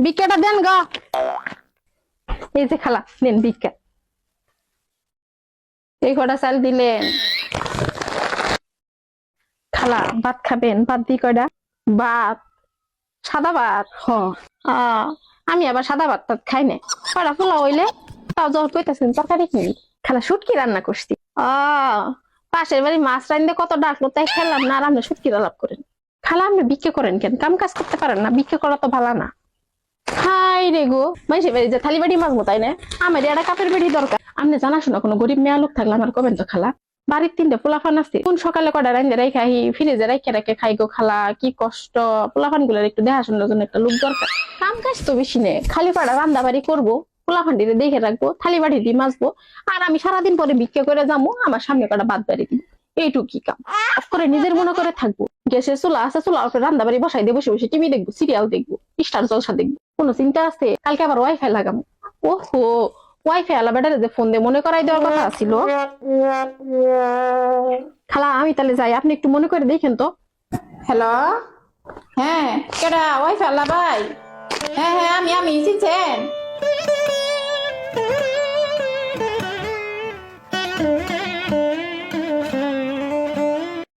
ভিক্ষাটা দেন গো। এই যে খালা নেন ভিক্ষা, এই কটা চাল দিলেন। খালা ভাত খাবেন? ভাত দি কয়টা? ভাত সাদা ভাত? আমি আবার সাদা ভাত টাত খাই না। কয়টা পোলাও হইলে তাও যখন কইতাছেন তরকারি কি? খালা শুটকি রান্না করছি। পাশের বাড়ি মাছ রান্ধে কত ডাকলো তাই খেলাম না, আর আপনি শুটকি আলাপ করেন। খালা আপনি ভিক্ষা করেন কেন? কাম কাজ করতে পারেন না? ভিক্ষা করা তো ভালো না। হাই রে গো, মাইসে বাড়ি যে থালি বাড়ি মাছবো তাই না? আমার একটা কাপের বেড়ি দরকার। আপনি জানাশোনা কোনো গরিব মেয়া লোক থাকলে আমার কবেন তো খালা। বাড়ির 3টে পোলাফান আছে, কোন সকালে কটা রাইন্দে রাই খাই ফ্রিজে রাইখে রাখে খাই গো খালা, কি কষ্ট। পোলাফান গুলোর একটু দেখাশোনার জন্য একটা লোক দরকার। কাম কাজ তো বেশি নেই, খালি পাড়া রান্না বাড়ি করবো, পোলাফান দিতে দেখে রাখবো, থালি বাড়ি দিয়ে মাজবো, আর আমি সারাদিন পরে ভিক্ষা করে যাবো, আমার সামনে কটা বাদ বাড়ি দিব। এইটুকু কি কাম? অফ করে নিজের মনে করে থাকবো। গ্যাসের চুলা আছে, চুলা রান্না বাড়ি বসাই দিয়ে বসে বসে টিভি দেখবো, সিরিয়াল দেখবো, স্টার জলসা দেখবো। কোনো চিন্তা আছে? কালকে আবার ওয়াইফাই লাগাবো। ওহো, ওয়াইফাই আলা বেটারে যে ফোন দিয়ে মনে করাই দেওয়ার কথা ছিল। খালা আমি তাহলে যাই, আপনি একটু মনে করে দেখেন তো। হ্যালো, হ্যাঁ কেডা? ওয়াইফাই আলা ভাই? হ্যাঁ হ্যাঁ, আমি চিনছেন?